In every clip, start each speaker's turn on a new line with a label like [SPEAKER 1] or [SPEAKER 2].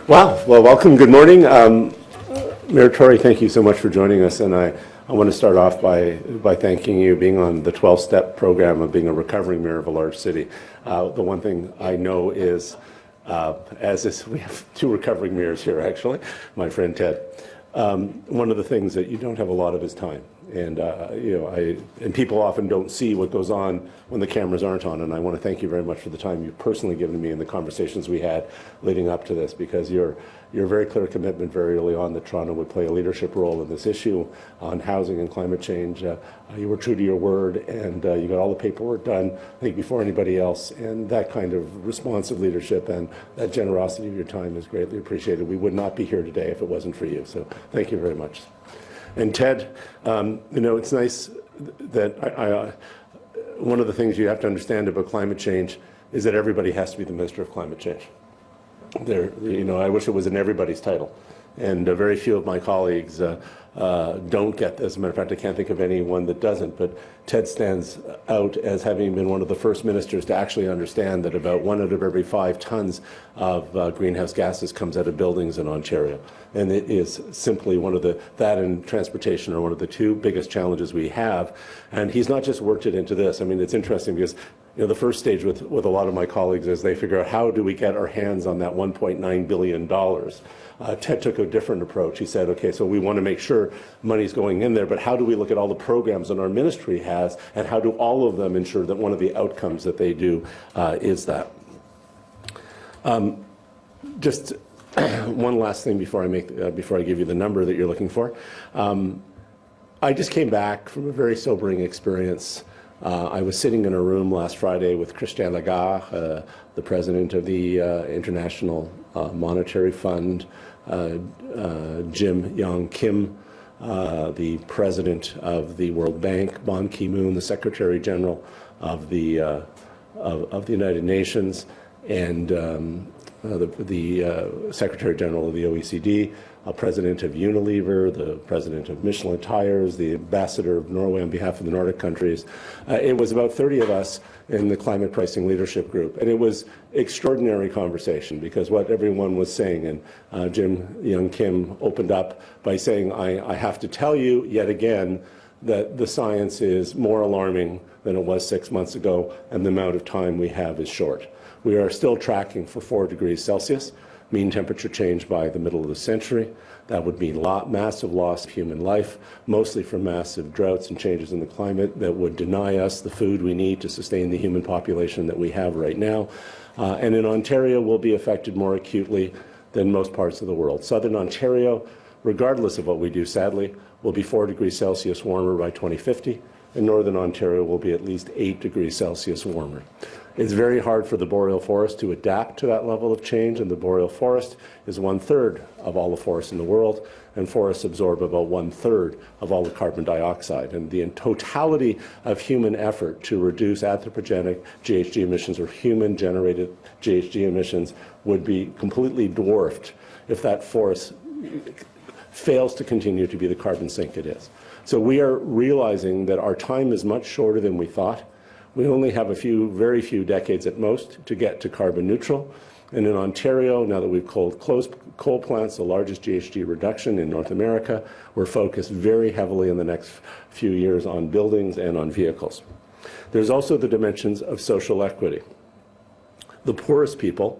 [SPEAKER 1] Wow. Well, welcome. Good morning. Mayor Tory, thank you so much for joining us. And I want to start off by thanking you being on the 12-step program of being a recovering mayor of a large city. The one thing I know is, we have two recovering mayors here, actually, my friend Ted. One of the things that you don't have a lot of is time. And and people often don't see what goes on when the cameras aren't on. And I want to thank you very much for the time you've personally given me in the conversations we had leading up to this, because your very clear commitment very early on that Toronto would play a leadership role in this issue on housing and climate change. You were true to your word, and you got all the paperwork done, I think, before anybody else. And that kind of responsive leadership and that generosity of your time is greatly appreciated. We would not be here today if it wasn't for you. So thank you very much. And Ted, it's nice that one of the things you have to understand about climate change is that everybody has to be the Minister of Climate Change. I wish it was in everybody's title. And very few of my colleagues don't get this. As a matter of fact, I can't think of anyone that doesn't. But Ted stands out as having been one of the first ministers to actually understand that about 1 out of every 5 tons of greenhouse gases comes out of buildings in Ontario. And it is simply that and transportation are one of the 2 biggest challenges we have. And he's not just worked it into this. I mean, it's interesting because the first stage with a lot of my colleagues is they figure out how do we get our hands on that $1.9 billion. Ted took a different approach. He said, okay, so we want to make sure money's going in there, but how do we look at all the programs that our ministry has, and how do all of them ensure that one of the outcomes that they do is that? Just one last thing before I give you the number that you're looking for. I just came back from a very sobering experience. I was sitting in a room last Friday with Christian Lagarde, the president of the International Monetary Fund, Jim Yong Kim, the president of the World Bank, Ban Ki-moon, the Secretary General of the United Nations, and the Secretary General of the OECD, president of Unilever, the president of Michelin Tires, the ambassador of Norway on behalf of the Nordic countries. It was about 30 of us in the climate pricing leadership group, and it was extraordinary conversation because what everyone was saying, and Jim Young Kim opened up by saying, I have to tell you yet again that the science is more alarming than it was 6 months ago, and the amount of time we have is short. We are still tracking for 4 degrees Celsius, mean temperature change by the middle of the century. That would mean massive loss of human life, mostly from massive droughts and changes in the climate that would deny us the food we need to sustain the human population that we have right now. And in Ontario, we'll be affected more acutely than most parts of the world. Southern Ontario, regardless of what we do, sadly, will be 4 degrees Celsius warmer by 2050. And Northern Ontario will be at least 8 degrees Celsius warmer. It's very hard for the boreal forest to adapt to that level of change, and the boreal forest is 1/3 of all the forests in the world, and forests absorb about 1/3 of all the carbon dioxide. And the totality of human effort to reduce anthropogenic GHG emissions or human-generated GHG emissions would be completely dwarfed if that forest fails to continue to be the carbon sink it is. So we are realizing that our time is much shorter than we thought. We only have very few decades at most to get to carbon neutral. And in Ontario, now that we've closed coal plants, the largest GHG reduction in North America, we're focused very heavily in the next few years on buildings and on vehicles. There's also the dimensions of social equity. The poorest people,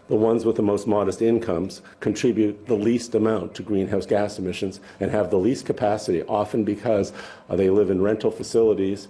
[SPEAKER 1] the ones with the most modest incomes, contribute the least amount to greenhouse gas emissions and have the least capacity, often because they live in rental facilities,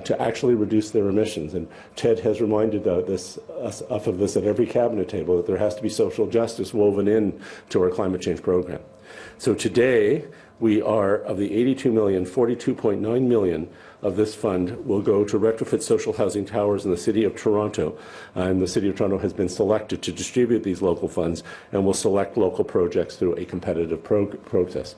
[SPEAKER 1] to actually reduce their emissions. And Ted has reminded us of this at every cabinet table, that there has to be social justice woven in to our climate change program. So today, we are, of the 82 million, 42.9 million of this fund will go to retrofit social housing towers in the City of Toronto. And the City of Toronto has been selected to distribute these local funds and will select local projects through a competitive process.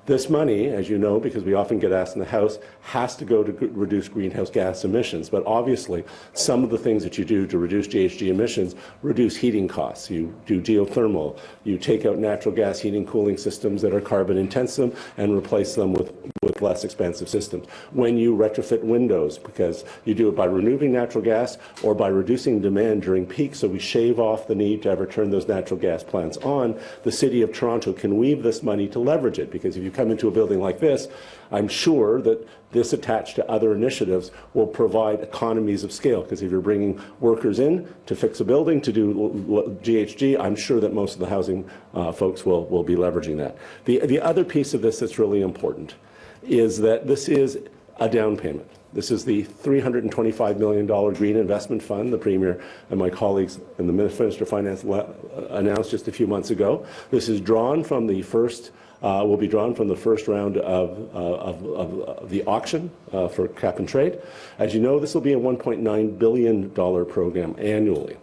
[SPEAKER 1] This money, as you know, because we often get asked in the House, has to go to reduce greenhouse gas emissions. But obviously, some of the things that you do to reduce GHG emissions reduce heating costs. You do geothermal. You take out natural gas heating cooling systems that are carbon intensive and replace them with with less expensive systems. When you retrofit windows, because you do it by removing natural gas or by reducing demand during peak, so we shave off the need to ever turn those natural gas plants on, the City of Toronto can weave this money to leverage it, because if you come into a building like this, I'm sure that this attached to other initiatives will provide economies of scale, because if you're bringing workers in to fix a building, to do GHG, I'm sure that most of the housing folks will be leveraging that. The other piece of this that's really important is that this is a down payment. This is the $325 million Green Investment Fund the Premier and my colleagues and the Minister of Finance announced just a few months ago. This is drawn from the first will be drawn from the first round of the auction for cap and trade. As you know, this will be a $1.9 billion program annually.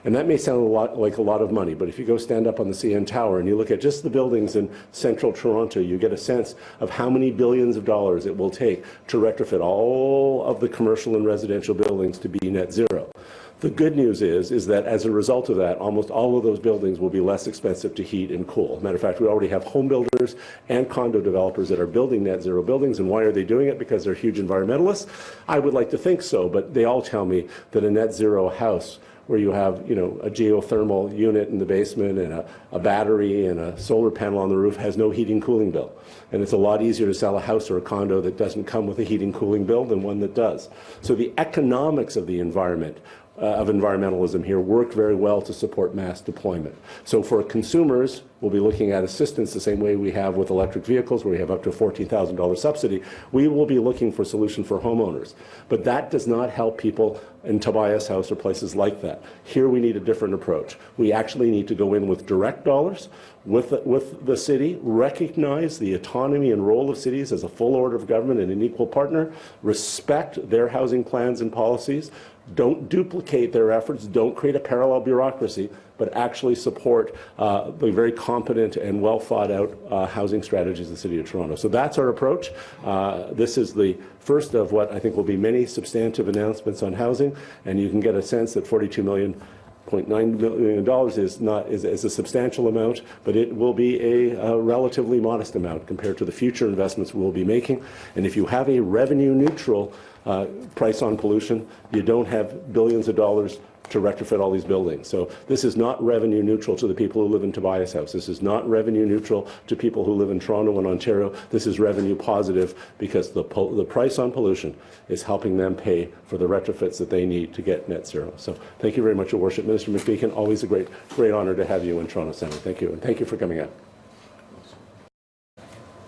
[SPEAKER 1] And that may sound like a lot of money, but if you go stand up on the CN Tower and you look at just the buildings in central Toronto, you get a sense of how many billions of dollars it will take to retrofit all of the commercial and residential buildings to be net zero. The good news is that as a result of that, almost all of those buildings will be less expensive to heat and cool. Matter of fact, we already have home builders and condo developers that are building net zero buildings. And why are they doing it? Because they're huge environmentalists? I would like to think so, but they all tell me that a net zero house where you have, you know, a geothermal unit in the basement and a battery and a solar panel on the roof has no heating cooling bill. And it's a lot easier to sell a house or a condo that doesn't come with a heating cooling bill than one that does. So the economics of the environment of environmentalism here work very well to support mass deployment. So for consumers, we'll be looking at assistance the same way we have with electric vehicles, where we have up to a $14,000 subsidy. We will be looking for a solution for homeowners. But that does not help people in Tobias House or places like that. Here we need a different approach. We actually need to go in with direct dollars with the city, recognize the autonomy and role of cities as a full order of government and an equal partner, respect their housing plans and policies, don't duplicate their efforts, don't create a parallel bureaucracy, but actually support the very competent and well thought out housing strategies of the City of Toronto. So that's our approach. This is the first of what I think will be many substantive announcements on housing, and you can get a sense that $42.9 million is a substantial amount, but it will be a relatively modest amount compared to the future investments we'll be making. And if you have a revenue neutral price on pollution, you don't have billions of dollars to retrofit all these buildings. So this is not revenue neutral to the people who live in Tobias House. This is not revenue neutral to people who live in Toronto and Ontario. This is revenue positive because the price on pollution is helping them pay for the retrofits that they need to get net zero. So thank you very much, Your Worship. Minister McMeekin, always a great honor to have you in Toronto Centre. Thank you, and thank you for coming out.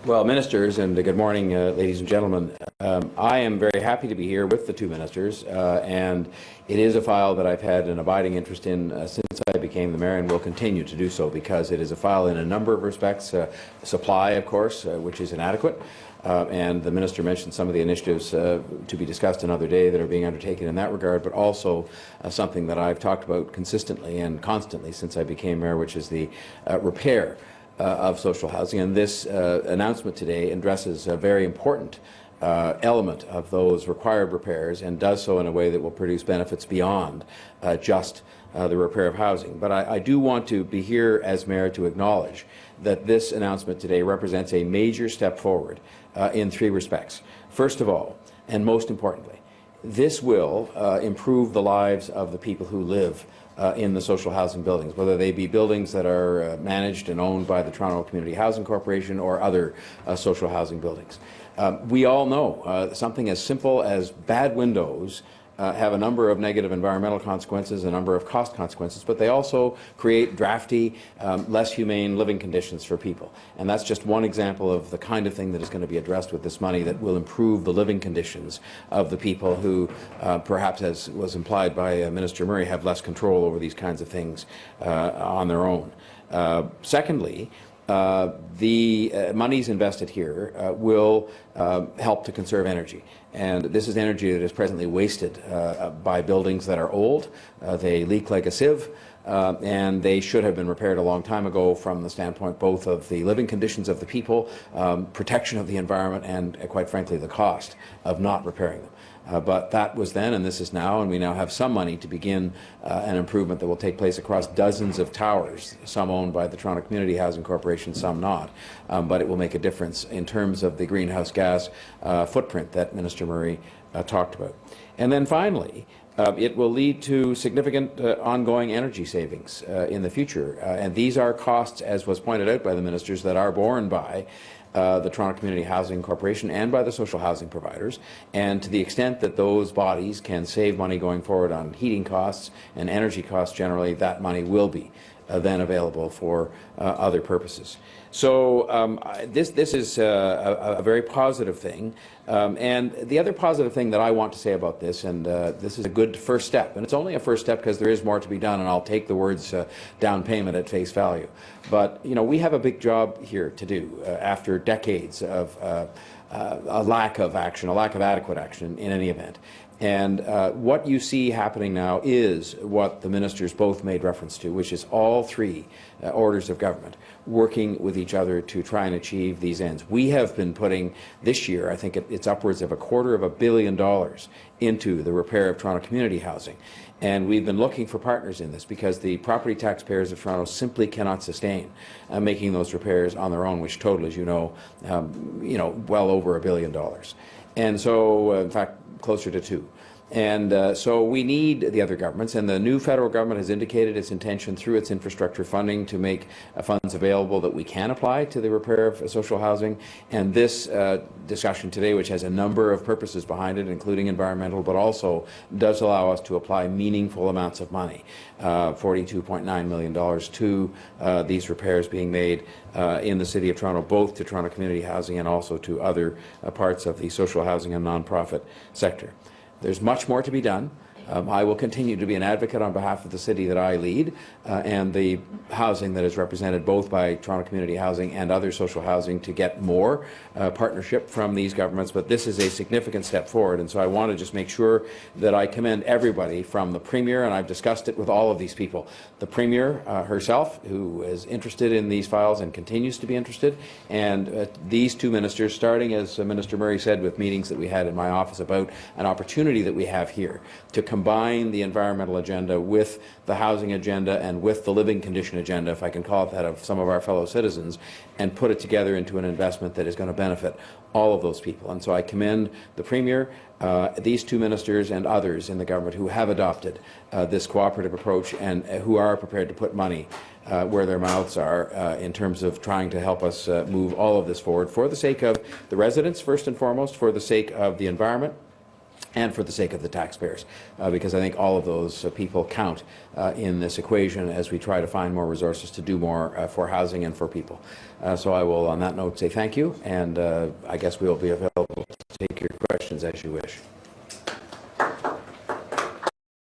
[SPEAKER 2] Well, ministers, and good morning, ladies and gentlemen. I am very happy to be here with the two ministers, and it is a file that I've had an abiding interest in since I became the mayor, and will continue to do so, because it is a file in a number of respects. Supply, of course, which is inadequate, and the minister mentioned some of the initiatives to be discussed another day that are being undertaken in that regard, but also something that I've talked about consistently and constantly since I became mayor, which is the repair of social housing. And this announcement today addresses a very important element of those required repairs, and does so in a way that will produce benefits beyond just the repair of housing. But I do want to be here as mayor to acknowledge that this announcement today represents a major step forward in three respects. First of all, and most importantly, this will improve the lives of the people who live in the social housing buildings, whether they be buildings that are managed and owned by the Toronto Community Housing Corporation or other social housing buildings. We all know something as simple as bad windows have a number of negative environmental consequences, a number of cost consequences, but they also create drafty, less humane living conditions for people. And that's just one example of the kind of thing that is going to be addressed with this money that will improve the living conditions of the people who, perhaps as was implied by Minister Murray, have less control over these kinds of things on their own. Secondly, the monies invested here will help to conserve energy. And this is energy that is presently wasted by buildings that are old. They leak like a sieve. and they should have been repaired a long time ago from the standpoint both of the living conditions of the people, protection of the environment, and quite frankly the cost of not repairing them. But that was then, and this is now, and we now have some money to begin an improvement that will take place across dozens of towers, some owned by the Toronto Community Housing Corporation, some not. But it will make a difference in terms of the greenhouse gas footprint that Minister Murray talked about. And then finally, it will lead to significant ongoing energy savings in the future. And these are costs, as was pointed out by the ministers, that are borne by the Toronto Community Housing Corporation and by the social housing providers. And to the extent that those bodies can save money going forward on heating costs and energy costs generally, that money will be then available for other purposes. So this is a very positive thing. And the other positive thing that I want to say about this, and this is a good first step, and it's only a first step because there is more to be done, and I'll take the words down payment at face value. But, you know, we have a big job here to do after decades of a lack of action, a lack of adequate action in any event. And what you see happening now is what the ministers both made reference to, which is all three orders of government working with each other to try and achieve these ends. We have been putting this year, I think it's upwards of $250 million into the repair of Toronto community housing. And we've been looking for partners in this because the property taxpayers of Toronto simply cannot sustain making those repairs on their own, which total, as you know, well over $1 billion. And so, in fact, closer to 2. And so we need the other governments, and the new federal government has indicated its intention through its infrastructure funding to make funds available that we can apply to the repair of social housing. And this discussion today, which has a number of purposes behind it, including environmental, but also does allow us to apply meaningful amounts of money, $42.9 million to these repairs being made in the City of Toronto, both to Toronto Community Housing and also to other parts of the social housing and nonprofit sector. There's much more to be done. I will continue to be an advocate on behalf of the city that I lead and the housing that is represented both by Toronto Community Housing and other social housing to get more partnership from these governments. But this is a significant step forward, and so I want to just make sure that I commend everybody from the Premier, and I've discussed it with all of these people. The Premier herself, who is interested in these files and continues to be interested, and these two ministers, starting, as Minister Murray said, with meetings that we had in my office about an opportunity that we have here to combine the environmental agenda with the housing agenda and with the living condition agenda, if I can call it that, of some of our fellow citizens, and put it together into an investment that is going to benefit all of those people. And so I commend the Premier, these two ministers and others in the government who have adopted this cooperative approach and who are prepared to put money where their mouths are in terms of trying to help us move all of this forward for the sake of the residents, first and foremost, for the sake of the environment, and for the sake of the taxpayers, because I think all of those people count in this equation as we try to find more resources to do more for housing and for people. So I will, on that note, say thank you, and I guess we will be available to take your questions as you wish.